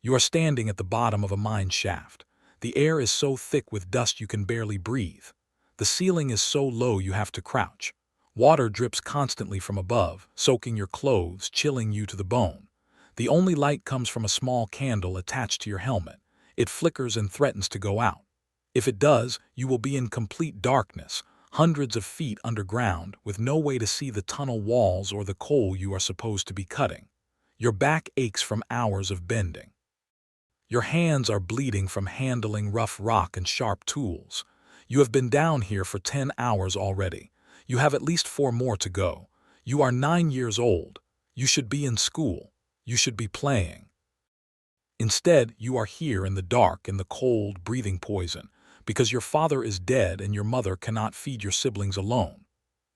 You are standing at the bottom of a mine shaft. The air is so thick with dust you can barely breathe. The ceiling is so low you have to crouch. Water drips constantly from above, soaking your clothes, chilling you to the bone. The only light comes from a small candle attached to your helmet. It flickers and threatens to go out. If it does, you will be in complete darkness, hundreds of feet underground, with no way to see the tunnel walls or the coal you are supposed to be cutting. Your back aches from hours of bending. Your hands are bleeding from handling rough rock and sharp tools. You have been down here for 10 hours already. You have at least 4 more to go. You are 9 years old. You should be in school. You should be playing. Instead, you are here in the dark, in the cold, breathing poison, because your father is dead and your mother cannot feed your siblings alone.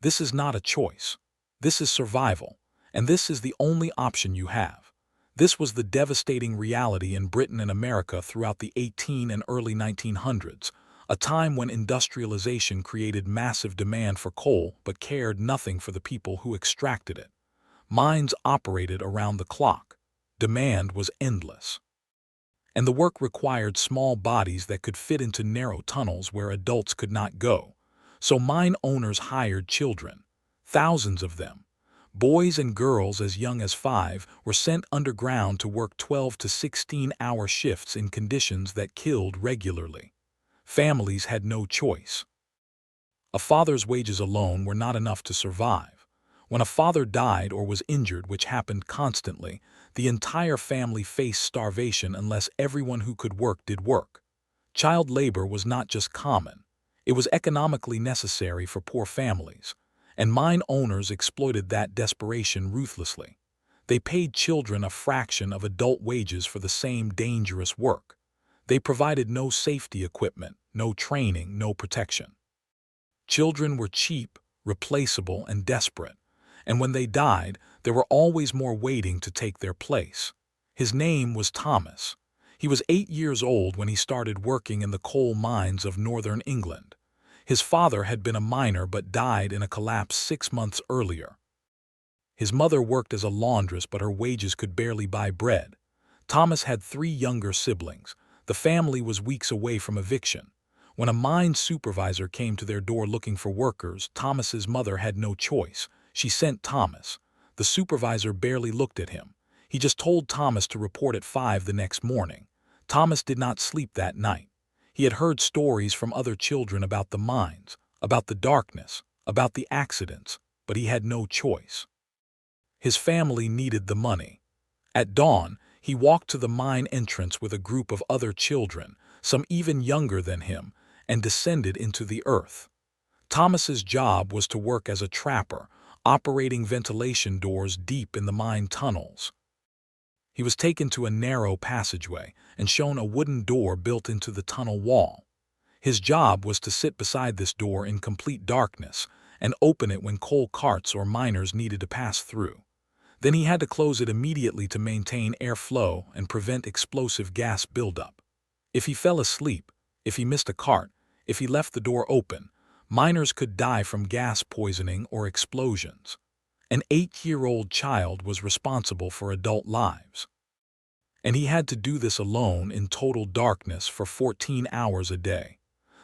This is not a choice. This is survival, and this is the only option you have. This was the devastating reality in Britain and America throughout the 18 and early 1900s, a time when industrialization created massive demand for coal but cared nothing for the people who extracted it. Mines operated around the clock. Demand was endless. And the work required small bodies that could fit into narrow tunnels where adults could not go. So mine owners hired children, thousands of them. Boys and girls as young as 5 were sent underground to work 12 to 16-hour shifts in conditions that killed regularly. Families had no choice. A father's wages alone were not enough to survive. When a father died or was injured, which happened constantly, the entire family faced starvation unless everyone who could work did work. Child labor was not just common. It was economically necessary for poor families, and mine owners exploited that desperation ruthlessly. They paid children a fraction of adult wages for the same dangerous work. They provided no safety equipment, no training, no protection. Children were cheap, replaceable, and desperate, and when they died, there were always more waiting to take their place. His name was Thomas. He was 8 years old when he started working in the coal mines of northern England. His father had been a miner but died in a collapse 6 months earlier. His mother worked as a laundress, but her wages could barely buy bread. Thomas had 3 younger siblings. The family was weeks away from eviction. When a mine supervisor came to their door looking for workers, Thomas's mother had no choice. She sent Thomas. The supervisor barely looked at him. He just told Thomas to report at 5 the next morning. Thomas did not sleep that night. He had heard stories from other children about the mines, about the darkness, about the accidents, but he had no choice. His family needed the money. At dawn, he walked to the mine entrance with a group of other children, some even younger than him, and descended into the earth. Thomas's job was to work as a trapper, operating ventilation doors deep in the mine tunnels. He was taken to a narrow passageway and shown a wooden door built into the tunnel wall. His job was to sit beside this door in complete darkness and open it when coal carts or miners needed to pass through. Then he had to close it immediately to maintain airflow and prevent explosive gas buildup. If he fell asleep, if he missed a cart, if he left the door open, miners could die from gas poisoning or explosions. An 8-year-old child was responsible for adult lives. And he had to do this alone in total darkness for 14 hours a day.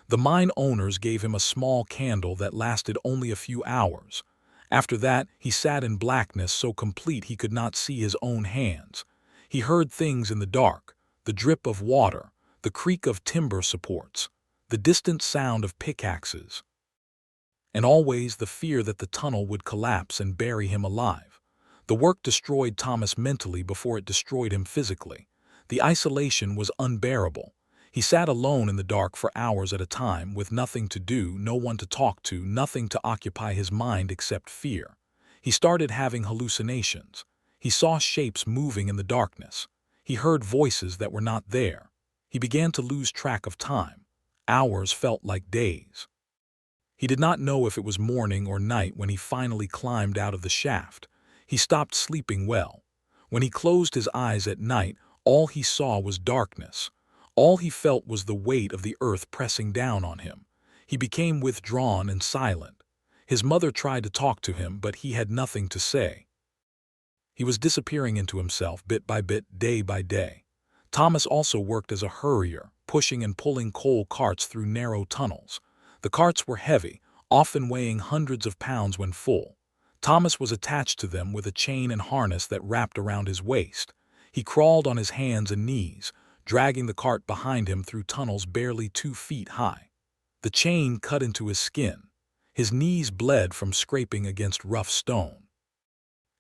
The mine owners gave him a small candle that lasted only a few hours. After that, he sat in blackness so complete he could not see his own hands. He heard things in the dark, the drip of water, the creak of timber supports, the distant sound of pickaxes, and always the fear that the tunnel would collapse and bury him alive. The work destroyed Thomas mentally before it destroyed him physically. The isolation was unbearable. He sat alone in the dark for hours at a time, with nothing to do, no one to talk to, nothing to occupy his mind except fear. He started having hallucinations. He saw shapes moving in the darkness. He heard voices that were not there. He began to lose track of time. Hours felt like days. He did not know if it was morning or night when he finally climbed out of the shaft. He stopped sleeping well. When he closed his eyes at night, all he saw was darkness. All he felt was the weight of the earth pressing down on him. He became withdrawn and silent. His mother tried to talk to him, but he had nothing to say. He was disappearing into himself bit by bit, day by day. Thomas also worked as a hurrier, pushing and pulling coal carts through narrow tunnels. The carts were heavy, often weighing hundreds of pounds when full. Thomas was attached to them with a chain and harness that wrapped around his waist. He crawled on his hands and knees, dragging the cart behind him through tunnels barely 2 feet high. The chain cut into his skin. His knees bled from scraping against rough stone.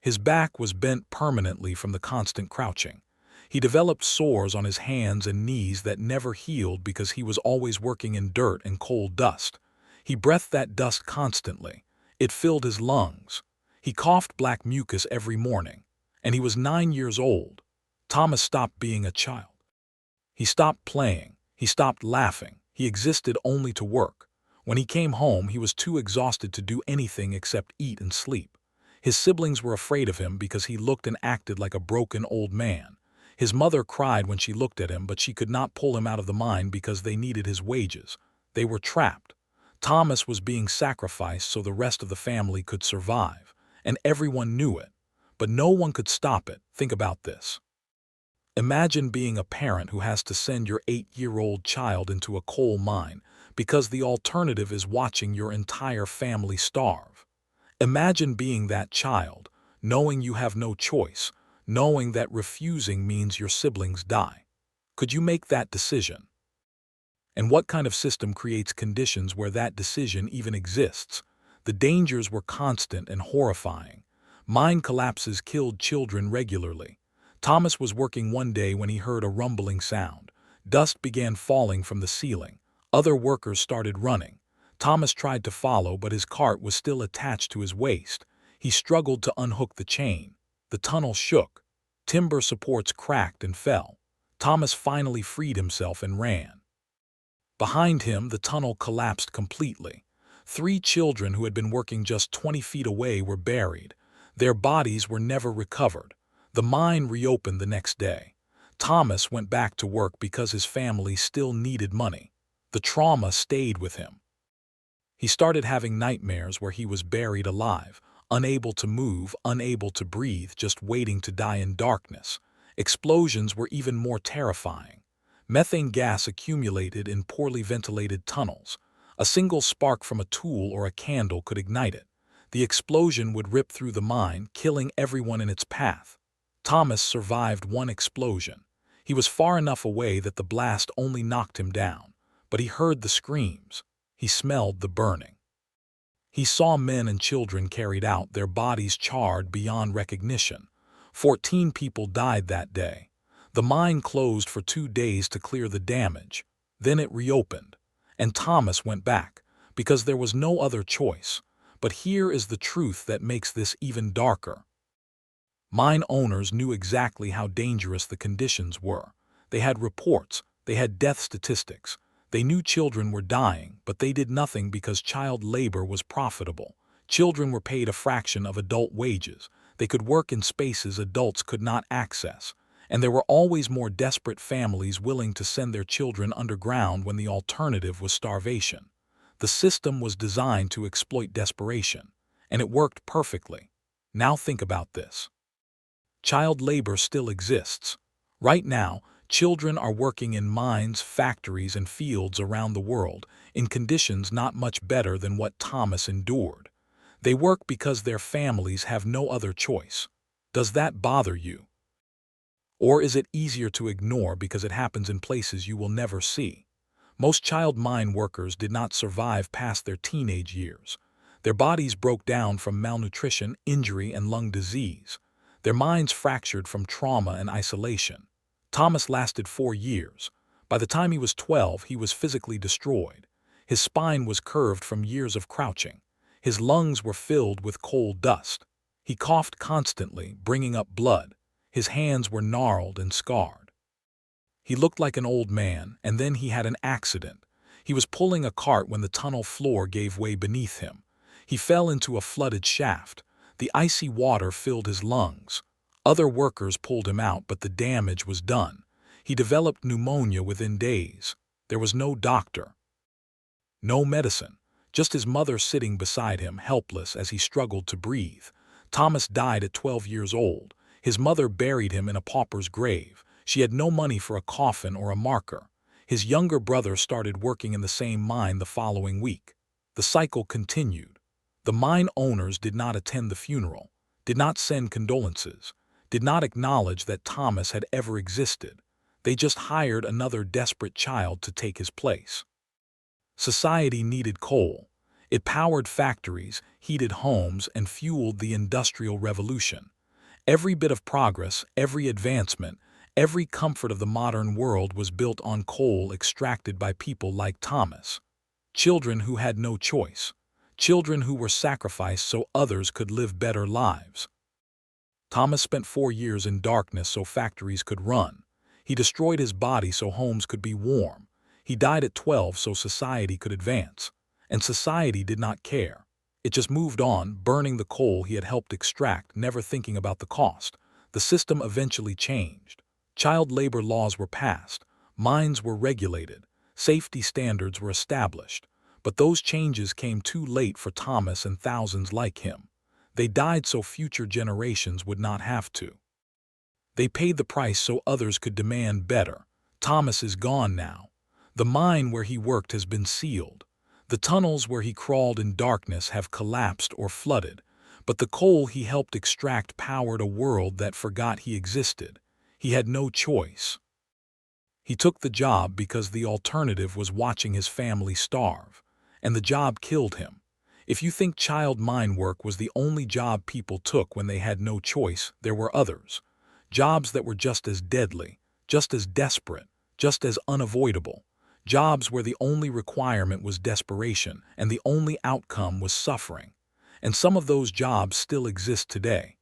His back was bent permanently from the constant crouching. He developed sores on his hands and knees that never healed because he was always working in dirt and coal dust. He breathed that dust constantly. It filled his lungs. He coughed black mucus every morning. And he was 9 years old. Thomas stopped being a child. He stopped playing. He stopped laughing. He existed only to work. When he came home, he was too exhausted to do anything except eat and sleep. His siblings were afraid of him because he looked and acted like a broken old man. His mother cried when she looked at him, but she could not pull him out of the mine because they needed his wages. They were trapped. Thomas was being sacrificed so the rest of the family could survive, and everyone knew it. But no one could stop it. Think about this. Imagine being a parent who has to send your 8-year-old child into a coal mine because the alternative is watching your entire family starve. Imagine being that child, knowing you have no choice, knowing that refusing means your siblings die. Could you make that decision? And what kind of system creates conditions where that decision even exists? The dangers were constant and horrifying. Mine collapses killed children regularly. Thomas was working one day when he heard a rumbling sound. Dust began falling from the ceiling. Other workers started running. Thomas tried to follow, but his cart was still attached to his waist. He struggled to unhook the chain. The tunnel shook. Timber supports cracked and fell. Thomas finally freed himself and ran. Behind him, the tunnel collapsed completely. 3 children who had been working just 20 feet away were buried. Their bodies were never recovered. The mine reopened the next day. Thomas went back to work because his family still needed money. The trauma stayed with him. He started having nightmares where he was buried alive, unable to move, unable to breathe, just waiting to die in darkness. Explosions were even more terrifying. Methane gas accumulated in poorly ventilated tunnels. A single spark from a tool or a candle could ignite it. The explosion would rip through the mine, killing everyone in its path. Thomas survived one explosion. He was far enough away that the blast only knocked him down, but he heard the screams. He smelled the burning. He saw men and children carried out, their bodies charred beyond recognition. 14 people died that day. The mine closed for 2 days to clear the damage. Then it reopened. And Thomas went back, because there was no other choice. But here is the truth that makes this even darker. Mine owners knew exactly how dangerous the conditions were. They had reports. They had death statistics. They knew children were dying, but they did nothing because child labor was profitable. Children were paid a fraction of adult wages. They could work in spaces adults could not access. And there were always more desperate families willing to send their children underground when the alternative was starvation. The system was designed to exploit desperation, and it worked perfectly. Now think about this. Child labor still exists. Right now, children are working in mines, factories, and fields around the world in conditions not much better than what Thomas endured. They work because their families have no other choice. Does that bother you? Or is it easier to ignore because it happens in places you will never see? Most child mine workers did not survive past their teenage years. Their bodies broke down from malnutrition, injury, and lung disease. Their minds fractured from trauma and isolation. Thomas lasted 4 years. By the time he was 12, he was physically destroyed. His spine was curved from years of crouching. His lungs were filled with coal dust. He coughed constantly, bringing up blood. His hands were gnarled and scarred. He looked like an old man, and then he had an accident. He was pulling a cart when the tunnel floor gave way beneath him. He fell into a flooded shaft. The icy water filled his lungs. Other workers pulled him out, but the damage was done. He developed pneumonia within days. There was no doctor, no medicine, just his mother sitting beside him, helpless as he struggled to breathe. Thomas died at 12 years old. His mother buried him in a pauper's grave. She had no money for a coffin or a marker. His younger brother started working in the same mine the following week. The cycle continued. The mine owners did not attend the funeral, did not send condolences, did not acknowledge that Thomas had ever existed. They just hired another desperate child to take his place. Society needed coal. It powered factories, heated homes, and fueled the Industrial Revolution. Every bit of progress, every advancement, every comfort of the modern world was built on coal extracted by people like Thomas. Children who had no choice. Children who were sacrificed so others could live better lives. Thomas spent 4 years in darkness so factories could run. He destroyed his body so homes could be warm. He died at 12 so society could advance. And society did not care. It just moved on, burning the coal he had helped extract, never thinking about the cost. The system eventually changed. Child labor laws were passed. Mines were regulated. Safety standards were established. But those changes came too late for Thomas and thousands like him. They died so future generations would not have to. They paid the price so others could demand better. Thomas is gone now. The mine where he worked has been sealed. The tunnels where he crawled in darkness have collapsed or flooded, but the coal he helped extract powered a world that forgot he existed. He had no choice. He took the job because the alternative was watching his family starve, and the job killed him. If you think child mine work was the only job people took when they had no choice, there were others. Jobs that were just as deadly, just as desperate, just as unavoidable. Jobs where the only requirement was desperation and the only outcome was suffering. And some of those jobs still exist today.